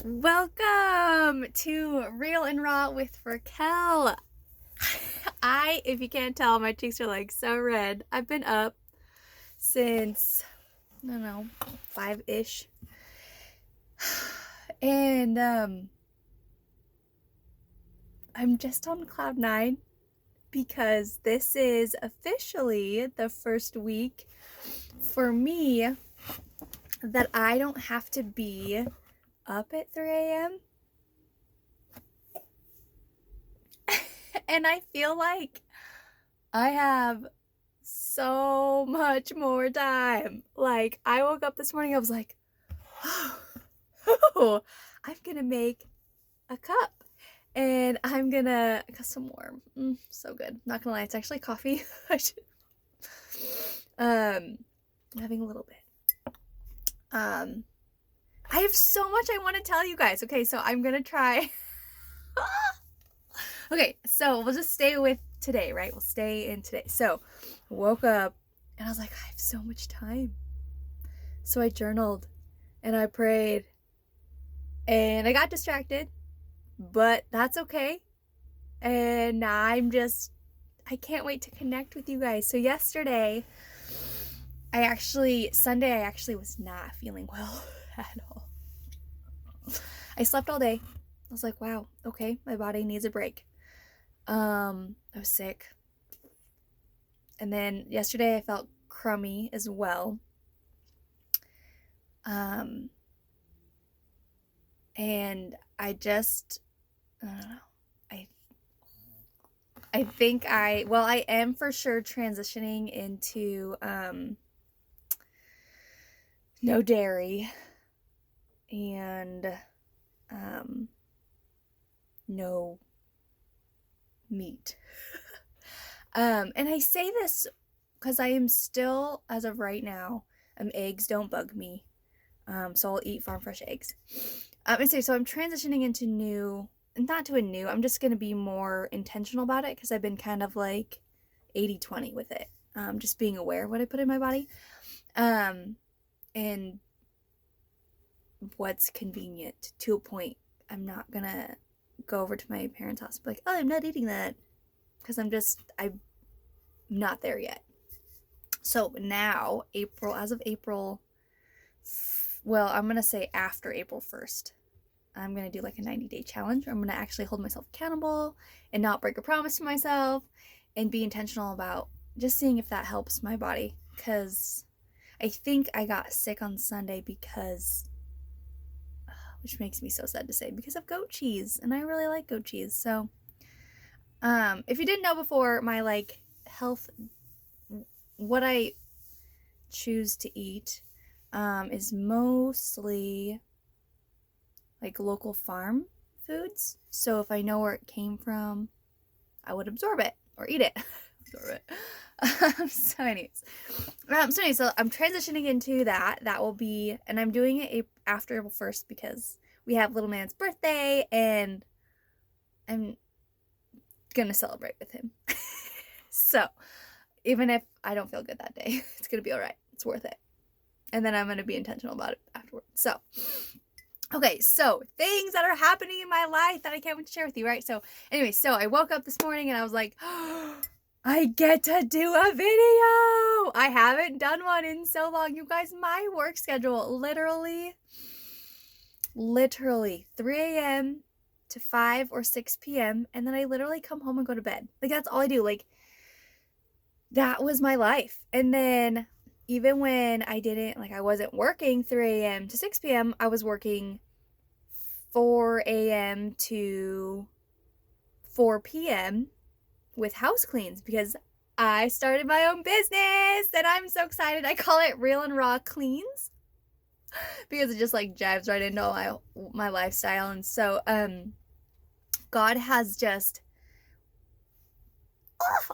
Welcome to Real and Raw with Rachquel. If you can't tell, my cheeks are like so red. I've been up since, I don't know, 5-ish. And I'm just on cloud 9 because this is officially the first week for me that I don't have to be up at 3 a.m. And I feel like I have so much more time. Like, I woke up this morning, I was like, oh, I'm gonna make a cup and I'm gonna got some more. So good. Not gonna lie, it's actually coffee. I'm having a little bit. I have so much I want to tell you guys. Okay, so I'm gonna try. Okay, so we'll just stay with today, right? We'll stay in today. So I woke up and I was like, I have so much time. So I journaled and I prayed and I got distracted, but that's okay. And I can't wait to connect with you guys. So yesterday, Sunday, I actually was not feeling well at all. I slept all day. I was like, wow, okay, my body needs a break. I was sick. And then yesterday I felt crummy as well. And I don't know. I think I am for sure transitioning into no dairy and no meat. And I say this because I am still, as of right now, eggs don't bug me. So I'll eat farm fresh eggs. So I'm transitioning into I'm just going to be more intentional about it because I've been kind of like 80-20 with it. Just being aware of what I put in my body. And what's convenient to a point. I'm not going to go over to my parents' house and be like, oh, I'm not eating that. Because I'm not there yet. So now, as of April, well, I'm going to say after April 1st, I'm going to do like a 90-day challenge. I'm going to actually hold myself accountable and not break a promise to myself and be intentional about just seeing if that helps my body. Because I think I got sick on Sunday which makes me so sad to say, because of goat cheese. And I really like goat cheese. So, if you didn't know before, my health, what I choose to eat, is mostly local farm foods. So if I know where it came from, I would absorb it or eat it. Absorb it. So I'm transitioning into that. That will be, and I'm doing it after April 1st because we have little man's birthday and I'm gonna celebrate with him. So even if I don't feel good that day, it's gonna be all right. It's worth it. And then I'm gonna be intentional about it afterwards. So, okay, so things that are happening in my life that I can't wait to share with you, right? So anyway, so I woke up this morning and I was like, oh, I get to do a video. I haven't done one in so long. You guys, my work schedule literally 3 a.m. to 5 or 6 p.m. and then I literally come home and go to bed. That's all I do. That was my life. And then even when I wasn't working 3 a.m. to 6 p.m., I was working 4 a.m. to 4 p.m. with house cleans because I started my own business and I'm so excited. I call it Real and Raw Cleans because it just jives right into my lifestyle. And so God has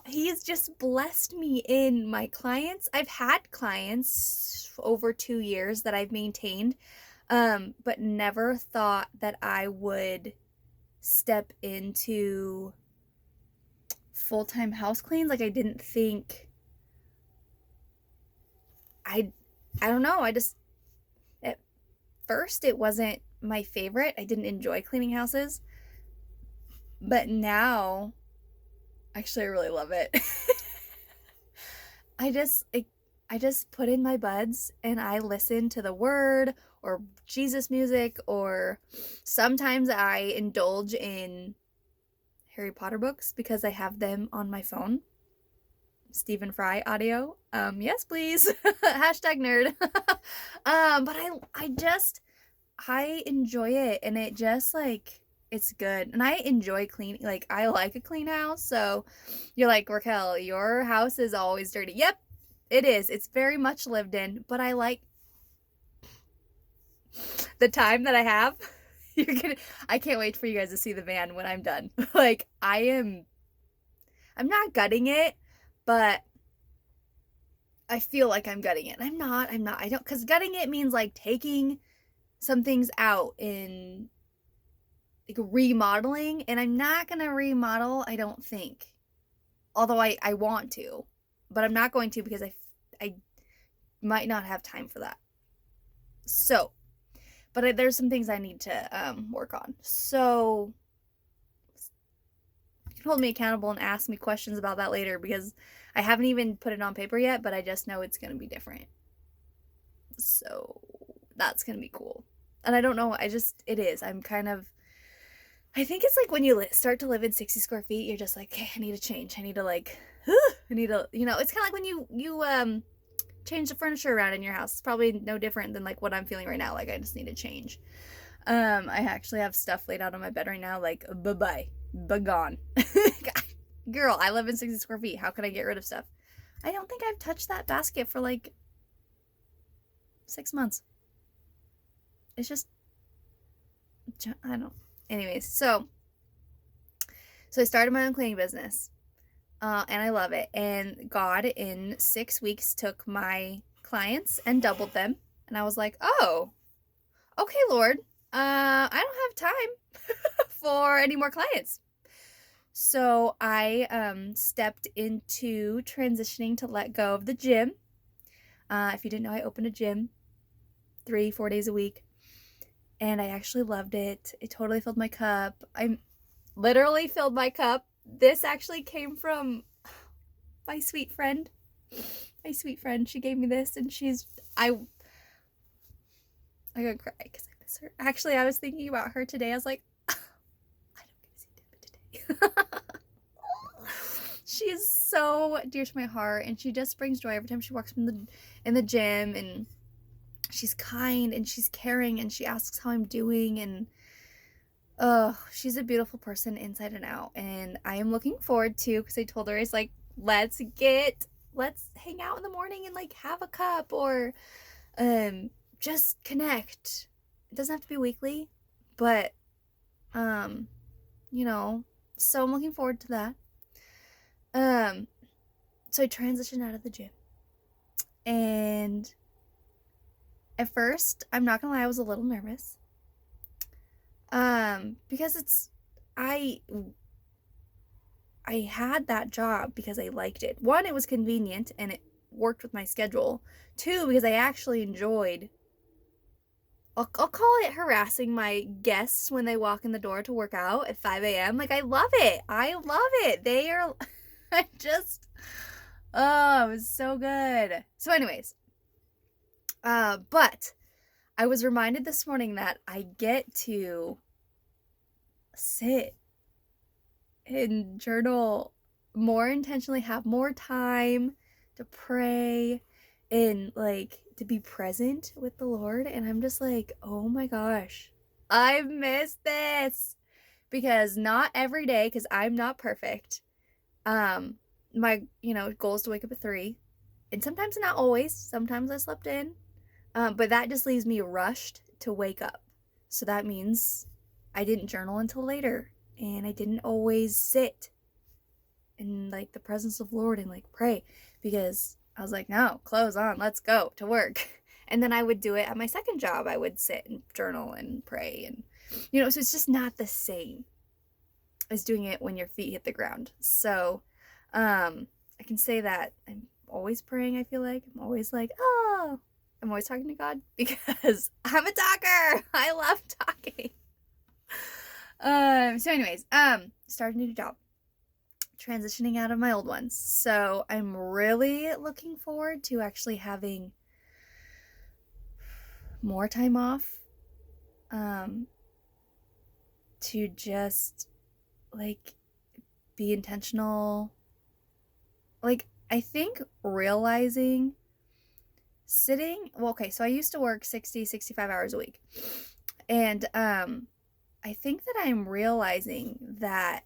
He's just blessed me in my clients. I've had clients over 2 years that I've maintained, but never thought that I would step into full-time house cleans. I didn't think, I don't know. At first it wasn't my favorite. I didn't enjoy cleaning houses, but now actually I really love it. I just put in my buds and I listen to the word or Jesus music, or sometimes I indulge in Harry Potter books because I have them on my phone. Stephen Fry audio. Yes, please. Hashtag nerd. But I enjoy it, and it just like it's good. And I enjoy cleaning. Like, I like a clean house. So you're like, Raquel, your house is always dirty. Yep, it is. It's very much lived in, but I like the time that I have. I can't wait for you guys to see the van when I'm done. Like, I'm not gutting it, but I feel like I'm gutting it. I'm not. I don't, because gutting it means like taking some things out and like remodeling, and I'm not going to remodel, I don't think. Although I want to, but I'm not going to because I might not have time for that. So, but there's some things I need to work on. So you can hold me accountable and ask me questions about that later, because I haven't even put it on paper yet, but I just know it's going to be different. So that's going to be cool. And I don't know, it is. I think it's like when you start to live in 60 square feet, you're just like, okay, I need to change. I need to it's kind of like when you change the furniture around in your house. It's probably no different than like what I'm feeling right now. Like, I just need to change. I actually have stuff laid out on my bed right now, like, gone. Girl, I live in 60 square feet. How can I get rid of stuff? I don't think I've touched that basket for like 6 months. It's just, I don't know. Anyways, so I started my own cleaning business, and I love it. And God, in 6 weeks, took my clients and doubled them. And I was like, oh, okay, Lord, I don't have time for any more clients. So I stepped into transitioning to let go of the gym. If you didn't know, I opened a gym 3-4 days a week. And I actually loved it. It totally filled my cup. I literally filled my cup. This actually came from my sweet friend. My sweet friend. She gave me this, and I gotta cry because I miss her. Actually, I was thinking about her today. I was like, I don't get to see Deborah today. She is so dear to my heart, and she just brings joy every time she walks in the gym, and she's kind and she's caring and she asks how I'm doing, and she's a beautiful person inside and out. And I am looking forward to, because I told her, I was like, let's hang out in the morning and like have a cup, or just connect. It doesn't have to be weekly, but so I'm looking forward to that. So I transitioned out of the gym, and at first, I'm not gonna lie, I was a little nervous. Because I had that job because I liked it. 1, it was convenient and it worked with my schedule. 2, because I actually enjoyed, I'll call it, harassing my guests when they walk in the door to work out at 5 a.m. Like, I love it. They are, it was so good. So anyways, but I was reminded this morning that I get to sit and journal more intentionally, have more time to pray and like to be present with the Lord. And I'm just like, oh my gosh, I miss this, because not every day, because I'm not perfect. My goal is to wake up at 3, and sometimes not always. Sometimes I slept in. But that just leaves me rushed to wake up. So that means I didn't journal until later, and I didn't always sit in like the presence of the Lord and like pray, because I was like, no, clothes on, let's go to work. And then I would do it at my second job. I would sit and journal and pray, and so it's just not the same as doing it when your feet hit the ground. So I can say that I'm always praying. I feel like I'm always like, I'm always talking to God, because I'm a talker. I love talking. Okay. So anyways, starting a new job. Transitioning out of my old ones. So I'm really looking forward to actually having more time off. To just like be intentional. Like, I think realizing so I used to work 60, 65 hours a week. And I think that I'm realizing that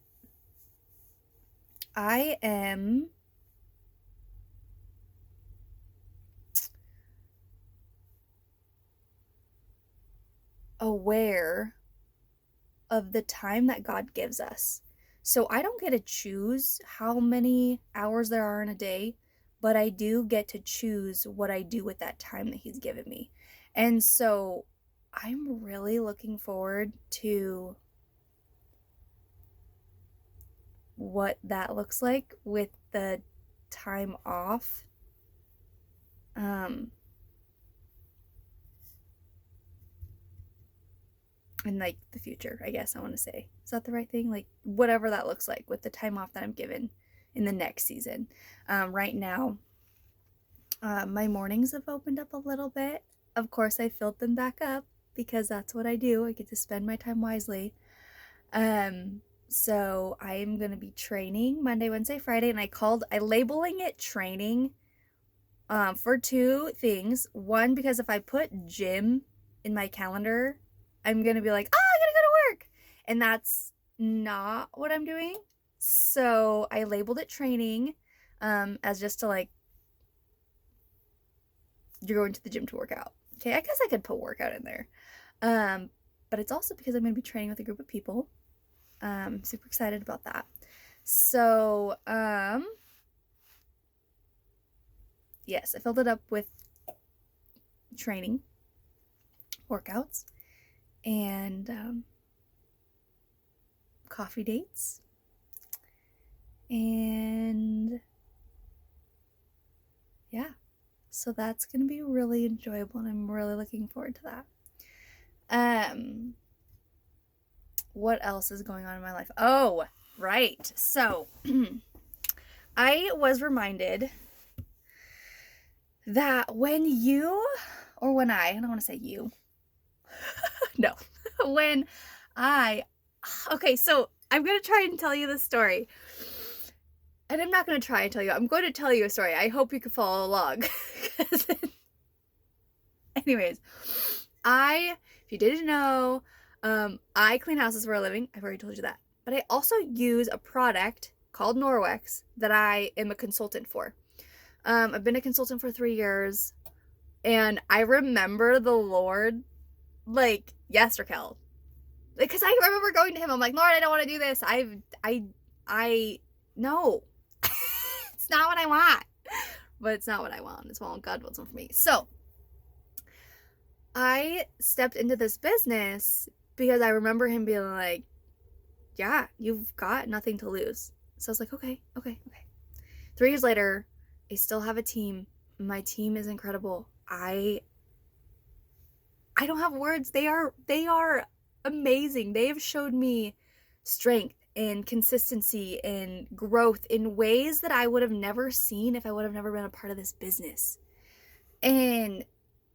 I am aware of the time that God gives us. So I don't get to choose how many hours there are in a day, but I do get to choose what I do with that time that He's given me. And so I'm really looking forward to what that looks like with the time off. In like the future, I guess I want to say. Is that the right thing? Like whatever that looks like with the time off that I'm given in the next season. Right now, my mornings have opened up a little bit. Of course, I filled them back up because that's what I do. I get to spend my time wisely. So I am going to be training Monday, Wednesday, Friday, and I labeling it training for two things. One, because if I put gym in my calendar, I'm going to be like, I gotta go to work. And that's not what I'm doing. So I labeled it training as just to like, you're going to the gym to work out. Okay, I guess I could put workout in there. But it's also because I'm going to be training with a group of people. Super excited about that. So, yes, I filled it up with training, workouts, and coffee dates. And yeah, so that's going to be really enjoyable, and I'm really looking forward to that. What else is going on in my life? Oh, right. So, I was reminded that when I don't want to say you. No. Okay, so I'm going to try and tell you this story. And I'm not going to try and tell you. I'm going to tell you a story. I hope you can follow along. Anyways, if you didn't know, I clean houses for a living. I've already told you that. But I also use a product called Norwex that I am a consultant for. I've been a consultant for 3 years, and I remember the Lord, like, yes, Rachquel. Because I remember going to him, I'm like, Lord, I don't want to do this. No. It's not what I want. But it's not what I want. It's what God wants for me. So, I stepped into this business because I remember him being like, yeah, you've got nothing to lose. So I was like, okay. 3 years later, I still have a team. My team is incredible. I don't have words. They are amazing. They have showed me strength and consistency and growth in ways that I would have never seen if I would have never been a part of this business. And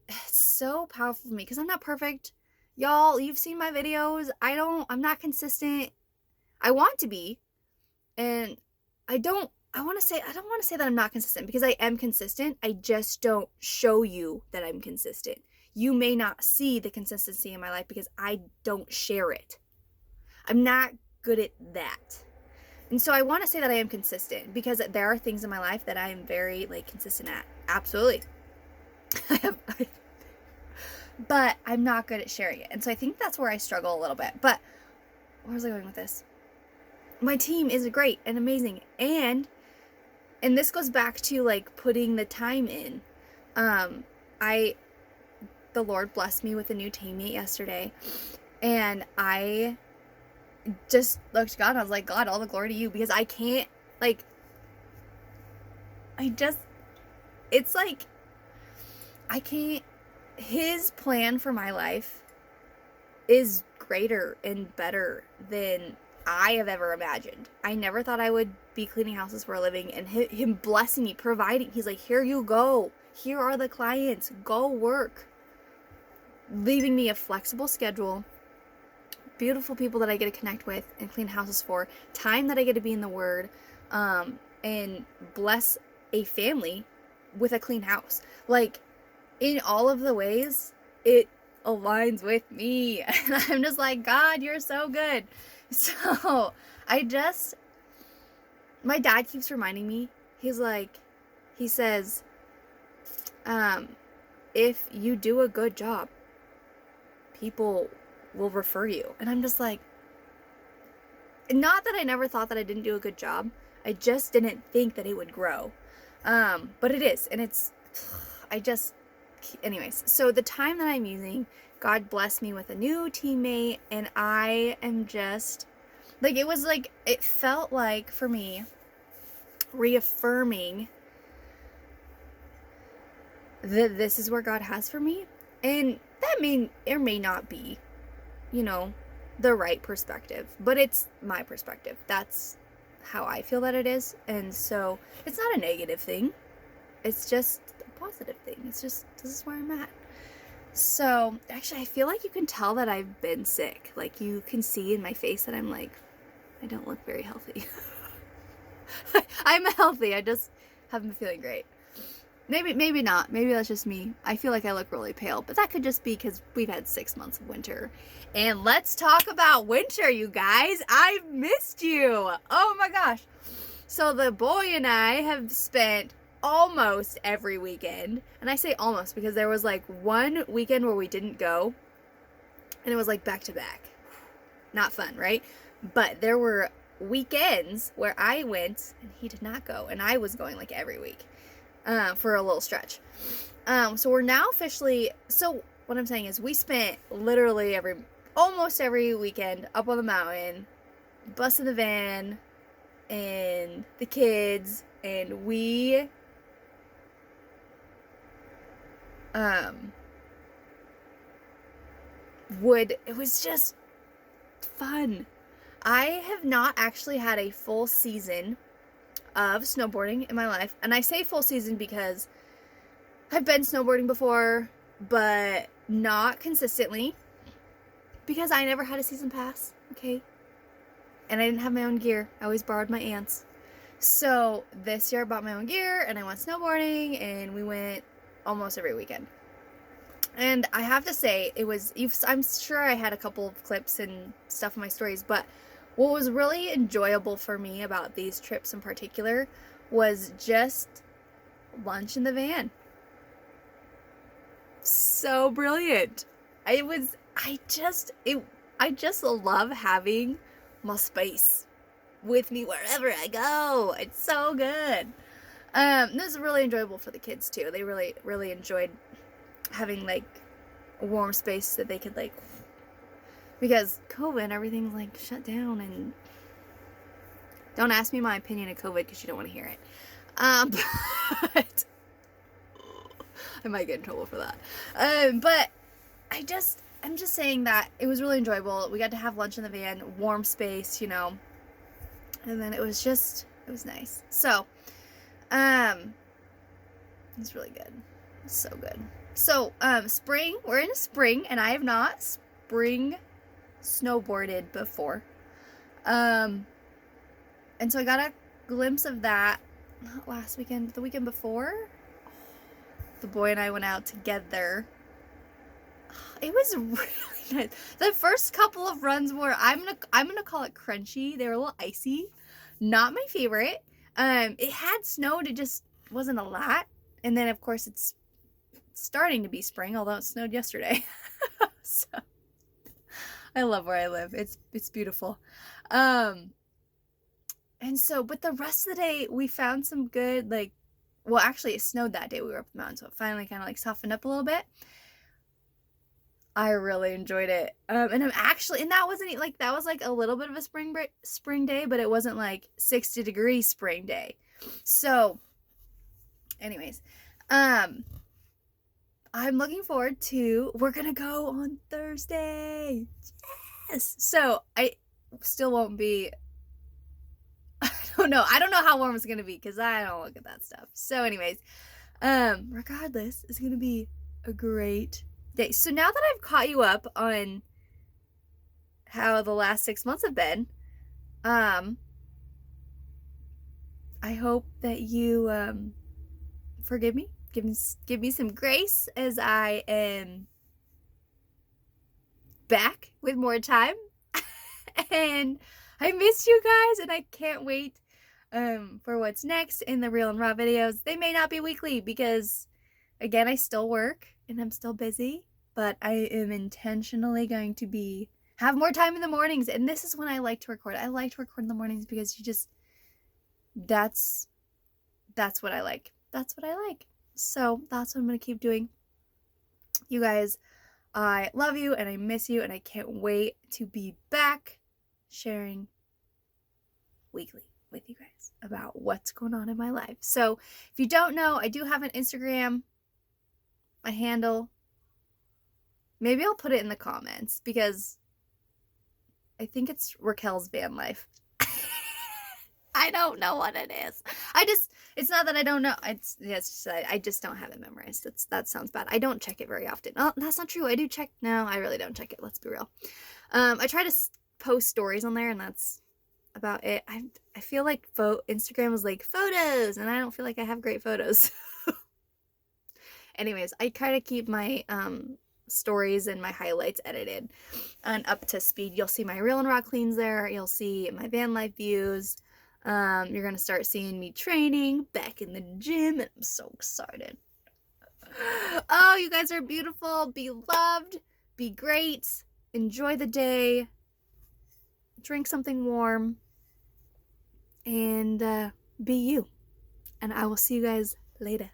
it's so powerful for me because I'm not perfect. Y'all, you've seen my videos. I'm not consistent. I want to be. And I don't want to say that I'm not consistent because I am consistent. I just don't show you that I'm consistent. You may not see the consistency in my life because I don't share it. I'm not good at that. And so I want to say that I am consistent because there are things in my life that I am very consistent at. Absolutely. But I'm not good at sharing it. And so I think that's where I struggle a little bit. But where was I going with this? My team is great and amazing. And this goes back to putting the time in. The Lord blessed me with a new teammate yesterday. And I just looked to God and I was like, God, all the glory to you, because I can't His plan for my life is greater and better than I have ever imagined. I never thought I would be cleaning houses for a living, and him blessing me, providing. He's like, here you go. Here are the clients. Go work. Leaving me a flexible schedule, beautiful people that I get to connect with and clean houses for, time that I get to be in the Word, and bless a family with a clean house. Like, in all of the ways, it aligns with me. And I'm just like, God, you're so good. So my dad keeps reminding me, he says, if you do a good job, people will refer you. And I'm just like, not that I never thought that I didn't do a good job. I just didn't think that it would grow. But it is. And anyways, so the time that I'm using, God blessed me with a new teammate, and I am just, like, it felt like, for me, reaffirming that this is where God has for me. And that may not be, the right perspective, but it's my perspective. That's how I feel that it is. And so it's not a negative thing. It's just a positive thing. It's just, this is where I'm at. So actually, I feel like you can tell that I've been sick. Like, you can see in my face that I'm like, I don't look very healthy. I'm healthy. I just haven't been feeling great. Maybe not. Maybe that's just me. I feel like I look really pale, but that could just be because we've had 6 months of winter. And let's talk about winter, you guys. I've missed you. Oh my gosh. So the boy and I have spent almost every weekend, and I say almost because there was like one weekend where we didn't go, and it was like back to back. Not fun, right? But there were weekends where I went and he did not go, and I was going like every week. For a little stretch. So we're now officially, so what I'm saying is we spent literally almost every weekend up on the mountain, busing the van and the kids, and it was just fun. I have not actually had a full season of snowboarding in my life, and I say full season because I've been snowboarding before, but not consistently, because I never had a season pass, okay, and I didn't have my own gear. I always borrowed my aunt's. So this year I bought my own gear, and I went snowboarding, and we went almost every weekend. And I have to say, I'm sure I had a couple of clips and stuff in my stories, but what was really enjoyable for me about these trips in particular was just lunch in the van. So brilliant. I just love having my space with me wherever I go. It's so good. This is really enjoyable for the kids too. They really, really enjoyed having like a warm space that they could like, because COVID, everything's like shut down, and don't ask me my opinion of COVID because you don't want to hear it. But I might get in trouble for that. But I'm just saying that it was really enjoyable. We got to have lunch in the van, warm space, and then it was nice. So, it's really good. It's so good. So, spring, we're in spring, and I have not spring snowboarded before. And so I got a glimpse of that, not last weekend, the weekend before. The boy and I went out together. It was really nice. The first couple of runs were, I'm gonna call it crunchy. They were a little icy. Not my favorite. It had snowed, it just wasn't a lot. And then of course it's starting to be spring, although it snowed yesterday. So I love where I live. It's beautiful. And so, but the rest of the day we found some good, like, well, actually it snowed that day we were up the mountain, so it finally kind of like softened up a little bit. I really enjoyed it. And that wasn't like, that was like a little bit of a spring day, but it wasn't like 60-degree spring day. So anyways, I'm looking forward to, we're gonna go on Thursday. Yes. So I still won't be. I don't know. I don't know how warm it's gonna be because I don't look at that stuff. So, anyways, regardless, it's gonna be a great day. So now that I've caught you up on how the last 6 months have been, I hope that you forgive me, give me some grace as I am back with more time. And I missed you guys, and I can't wait for what's next in the Real and Raw videos. They may not be weekly because, again, I still work and I'm still busy, but I am intentionally going to have more time in the mornings, and this is when I like to record. I like to record in the mornings because that's what I like. That's what I like. So that's what I'm going to keep doing. You guys, I love you and I miss you, and I can't wait to be back sharing weekly with you guys about what's going on in my life. So if you don't know, I do have an Instagram, my handle. Maybe I'll put it in the comments because I think it's Rachquel's Van Life. I don't know what it is. It's not that I don't know. I just don't have it memorized. That sounds bad. I don't check it very often. Oh, that's not true. I do check. No, I really don't check it. Let's be real. I try to post stories on there, and that's about it. I feel like Instagram was like photos, and I don't feel like I have great photos. Anyways, I try to keep my stories and my highlights edited and up to speed. You'll see my Real and Raw cleans there. You'll see my van life views. You're gonna start seeing me training back in the gym, and I'm so excited. Oh, you guys are beautiful. Be loved. Be great. Enjoy the day. Drink something warm. And be you. And I will see you guys later.